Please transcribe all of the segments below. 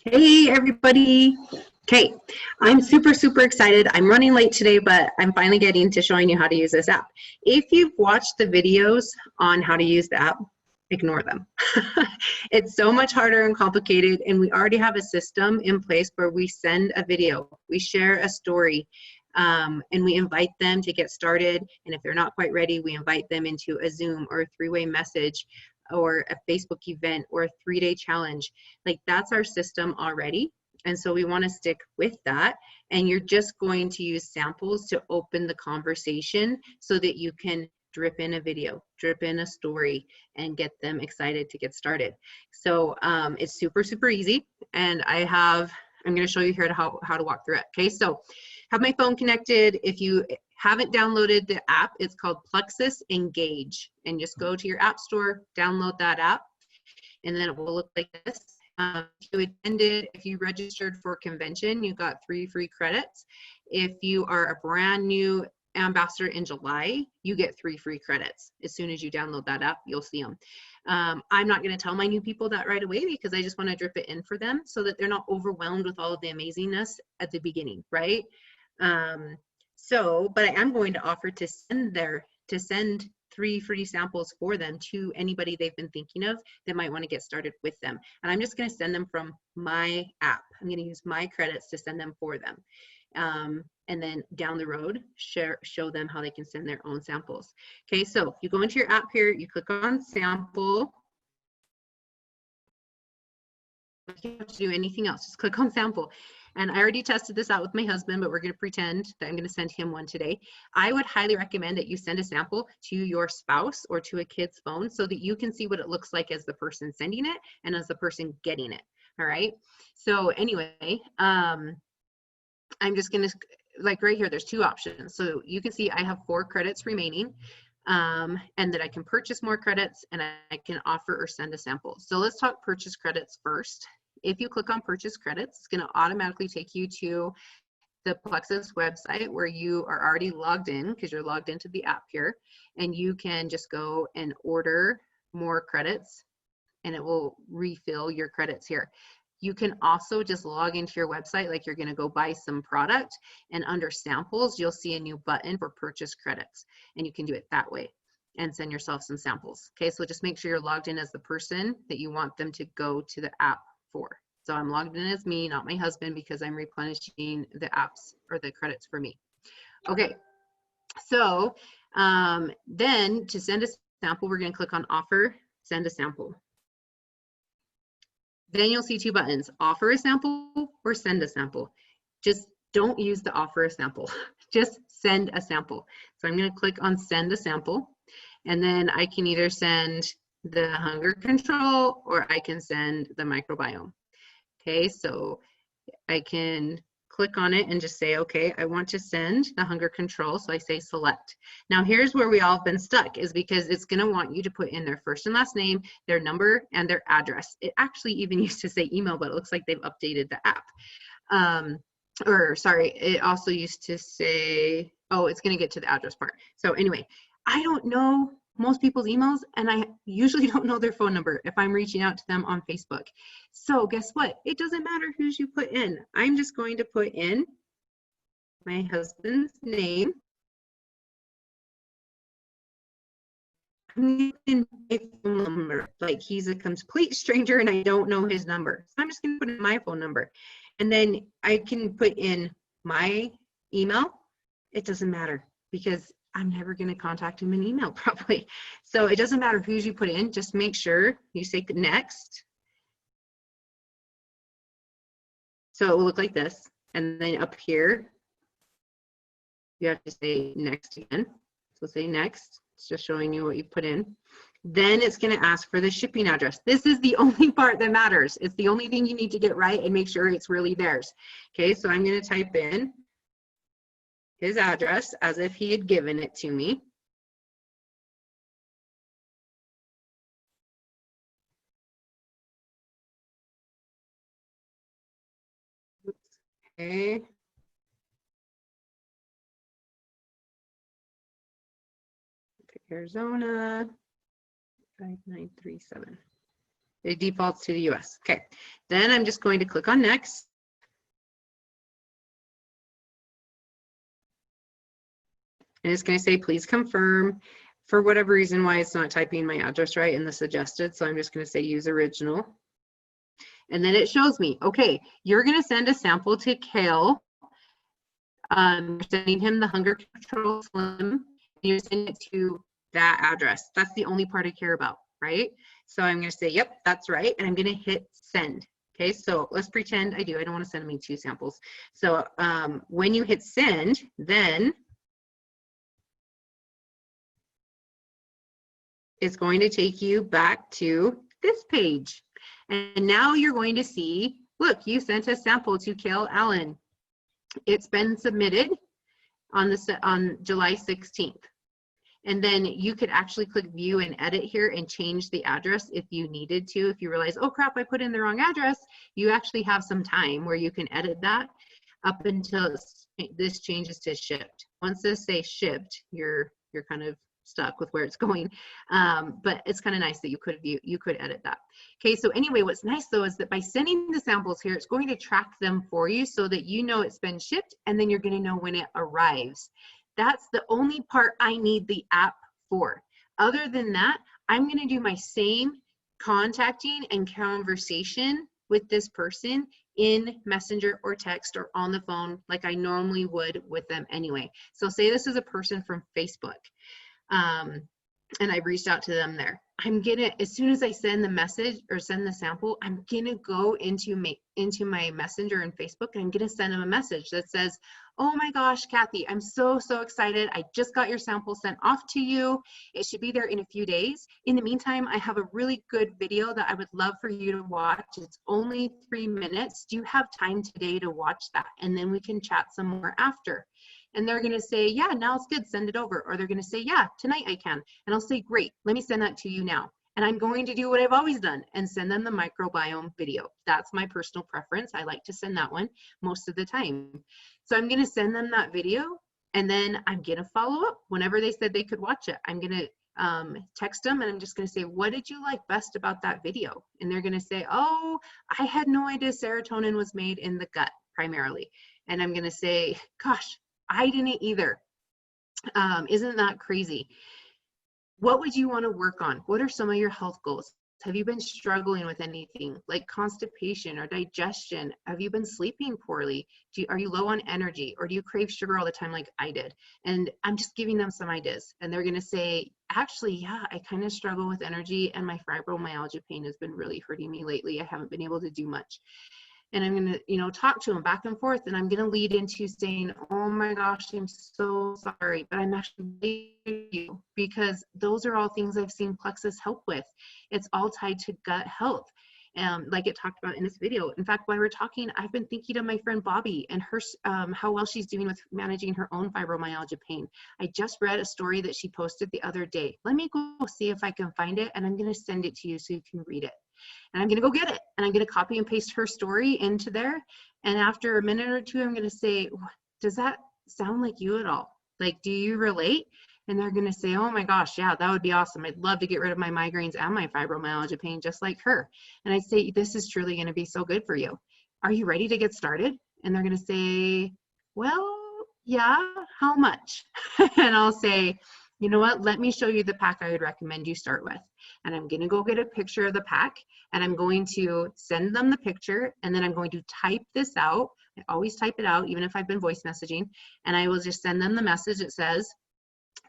Hey everybody. Okay, I'm super excited. I'm running late today, but I'm finally getting to showing you how to use this app. If you've watched the videos on how to use the app, ignore them. It's so much harder and complicated, and we already have a system in place where we send a video, we share a story, and we invite them to get started. And if they're not quite ready, we invite them into a Zoom or a three-way message or a Facebook event or a 3-day challenge. Like, that's our system already. And so we want to stick with that. And you're just going to use samples to open the conversation so that you can drip in a video, drip in a story, and get them excited to get started. So it's super easy. And I'm going to show you here how to walk through it. Okay, so have my phone connected. If you haven't downloaded the app, it's called Plexus Engage, and just go to your app store, download that app, and then it will look like this. If you registered for a convention, you got 3 free credits. If you are a brand new ambassador in July, you get 3 free credits. As soon as you download that app, you'll see them. I'm not going to tell my new people that right away because I just want to drip it in for them so that they're not overwhelmed with all of the amazingness at the beginning, right? But I am going to offer to send 3 free samples for them to anybody they've been thinking of that might want to get started with them. And I'm just going to send them from my app. I'm going to use my credits to send them for them. And then down the road, show them how they can send their own samples. Okay, so you go into your app here, you click on sample. You don't have to do anything else, just click on sample. And I already tested this out with my husband, but we're going to pretend that I'm going to send him one today. I would highly recommend that you send a sample to your spouse or to a kid's phone so that you can see what it looks like as the person sending it and as the person getting it. All right. So anyway, I'm just going to, like right here, there's 2 options. So you can see I have 4 credits remaining. And that I can purchase more credits and I can offer or send a sample. So let's talk purchase credits first. If you click on purchase credits, it's going to automatically take you to the Plexus website where you are already logged in because you're logged into the app here, and you can just go and order more credits and it will refill your credits here. You can also just log into your website like you're going to go buy some product, and under samples you'll see a new button for purchase credits, and you can do it that way and send yourself some samples. Okay, so just make sure you're logged in as the person that you want them to go to the app for. So I'm logged in as me, not my husband, because I'm replenishing the apps or the credits for me. Okay, so then to send a sample, we're going to click on offer, send a sample. Then you'll see 2 buttons, offer a sample or send a sample. Just don't use the offer a sample, just send a sample. So I'm going to click on send a sample, and then I can either send the hunger control or I can send the microbiome. Okay, so I can click on it and just say, okay, I want to send the hunger control. So I say select. Now here's where we all have been stuck, is because it's going to want you to put in their first and last name, their number, and their address. It actually even used to say email, but it looks like they've updated the app. It also used to say, oh, it's going to get to the address part. So anyway, I don't know most people's emails, and I usually don't know their phone number if I'm reaching out to them on Facebook. So guess what? It doesn't matter whose you put in. I'm just going to put in my husband's name. I'm in my phone number, like he's a complete stranger and I don't know his number. So I'm just going to put in my phone number, and then I can put in my email. It doesn't matter because I'm never going to contact him in email probably. So it doesn't matter whose you put in, just make sure you say next. So it will look like this. And then up here, you have to say next again. So say next. It's just showing you what you put in. Then it's going to ask for the shipping address. This is the only part that matters. It's the only thing you need to get right and make sure it's really theirs. Okay, so I'm going to type in his address as if he had given it to me. Okay. Arizona 5937. It defaults to the US. Okay. Then I'm just going to click on next. And it's going to say, please confirm. For whatever reason why it's not typing my address right in the suggested. So I'm just going to say use original. And then it shows me, okay, you're going to send a sample to Kale. You're sending him the Hunger Control Slim. And you're sending it to that address. That's the only part I care about, right? So I'm going to say, yep, that's right. And I'm going to hit send. Okay, so let's pretend I do. I don't want to send me 2 samples. So when you hit send, then it's going to take you back to this page. And now you're going to see, look, you sent a sample to Kale Allen. It's been submitted on July 16th. And then you could actually click view and edit here and change the address if you needed to. If you realize, oh crap, I put in the wrong address, you actually have some time where you can edit that up until this changes to shipped. Once this says shipped, you're kind of stuck with where it's going, but it's kind of nice that you could edit that. Okay, so anyway, what's nice though is that by sending the samples here, it's going to track them for you so that you know it's been shipped, and then you're going to know when it arrives. That's the only part I need the app for. Other than that, I'm going to do my same contacting and conversation with this person in Messenger or text or on the phone like I normally would with them anyway. So say this is a person from Facebook. And I've reached out to them there. I'm gonna, as soon as I send the message or send the sample, I'm gonna go into my Messenger and Facebook, and I'm gonna send them a message that says, oh my gosh, Kathy, I'm so excited. I just got your sample sent off to you. It should be there in a few days. In the meantime, I have a really good video that I would love for you to watch. It's only 3 minutes. Do you have time today to watch that? And then we can chat some more after. And they're going to say, yeah, now it's good, send it over. Or they're going to say, yeah, tonight I can. And I'll say, great, let me send that to you now. And I'm going to do what I've always done and send them the microbiome video. That's my personal preference. I like to send that one most of the time. So I'm going to send them that video, and then I'm going to follow up whenever they said they could watch it. I'm going to text them, and I'm just going to say, what did you like best about that video? And they're going to say, oh, I had no idea serotonin was made in the gut primarily. And I'm going to say, gosh, I didn't either. Isn't that crazy? What would you want to work on? What are some of your health goals? Have you been struggling with anything like constipation or digestion? Have you been sleeping poorly? Are you low on energy, or do you crave sugar all the time like I did? And I'm just giving them some ideas, and they're going to say, actually, yeah, I kind of struggle with energy, and my fibromyalgia pain has been really hurting me lately. I haven't been able to do much. And I'm going to, talk to them back and forth, and I'm going to lead into saying, oh my gosh, I'm so sorry, but I'm actually you, because those are all things I've seen Plexus help with. It's all tied to gut health. Like it talked about in this video. In fact, while we're talking, I've been thinking of my friend Bobby and her, how well she's doing with managing her own fibromyalgia pain. I just read a story that she posted the other day. Let me go see if I can find it, and I'm going to send it to you so you can read it. And I'm going to go get it, and I'm going to copy and paste her story into there. And after a minute or two, I'm going to say, does that sound like you at all? Like, do you relate? And they're going to say, oh my gosh, yeah, that would be awesome. I'd love to get rid of my migraines and my fibromyalgia pain just like her. And I say, this is truly going to be so good for you. Are you ready to get started? And they're going to say, well, yeah, how much? And I'll say, you know what, let me show you the pack I would recommend you start with. And I'm going to go get a picture of the pack, and I'm going to send them the picture, and then I'm going to type this out. I always type it out, even if I've been voice messaging, and I will just send them the message that says,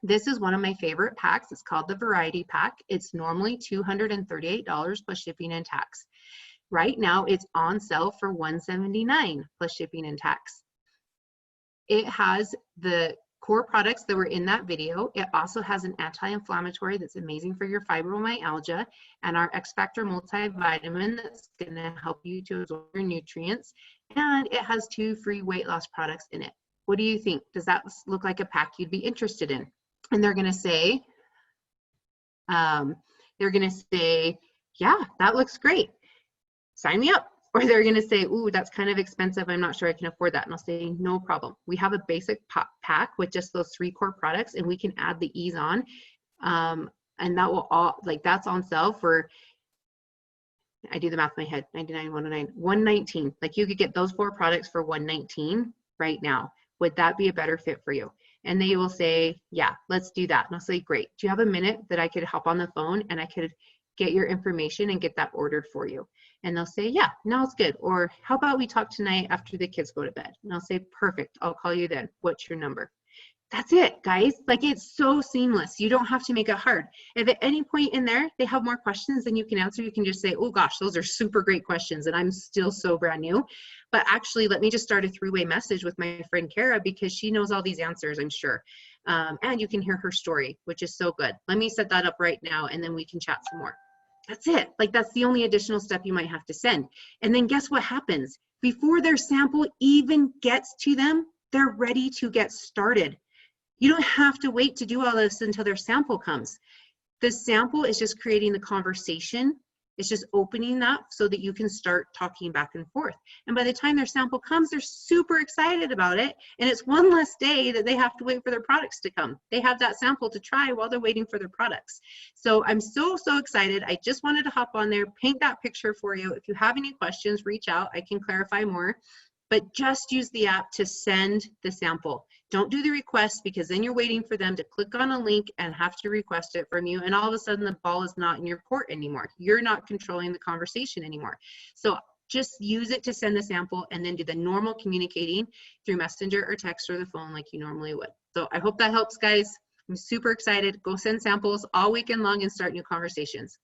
this is one of my favorite packs. It's called the Variety Pack. It's normally $238 plus shipping and tax. Right now, it's on sale for $179 plus shipping and tax. It has the core products that were in that video. It also has an anti-inflammatory that's amazing for your fibromyalgia, and our X Factor multivitamin that's going to help you to absorb your nutrients. And it has 2 free weight loss products in it. What do you think? Does that look like a pack you'd be interested in? And they're going to say, yeah, that looks great. Sign me up. Or they're going to say, ooh, that's kind of expensive. I'm not sure I can afford that. And I'll say, no problem. We have a basic pack with just those 3 core products, and we can add the ease on. And that will all, like, that's on sale for I do the math in my head, 99, 109, 119. Like you could get those 4 products for 119 right now. Would that be a better fit for you? And they will say, yeah, let's do that. And I'll say, great. Do you have a minute that I could hop on the phone and I could get your information and get that ordered for you? And they'll say, yeah, now it's good. Or how about we talk tonight after the kids go to bed? And I'll say, perfect. I'll call you then. What's your number? That's it, guys. Like, it's so seamless. You don't have to make it hard. If at any point in there they have more questions than you can answer, you can just say, oh gosh, those are super great questions and I'm still so brand new. But actually, let me just start a 3-way message with my friend Kara because she knows all these answers, I'm sure. And you can hear her story, which is so good. Let me set that up right now and then we can chat some more. That's it. Like, that's the only additional step you might have to send. And then guess what happens? Before their sample even gets to them, they're ready to get started. You don't have to wait to do all this until their sample comes. The sample is just creating the conversation. It's just opening that so that you can start talking back and forth. And by the time their sample comes, they're super excited about it. And it's one less day that they have to wait for their products to come. They have that sample to try while they're waiting for their products. So I'm so excited. I just wanted to hop on there, paint that picture for you. If you have any questions, reach out. I can clarify more. But just use the app to send the sample. Don't do the request because then you're waiting for them to click on a link and have to request it from you. And all of a sudden the ball is not in your court anymore. You're not controlling the conversation anymore. So just use it to send the sample and then do the normal communicating through Messenger or text or the phone like you normally would. So I hope that helps, guys. I'm super excited. Go send samples all weekend long and start new conversations.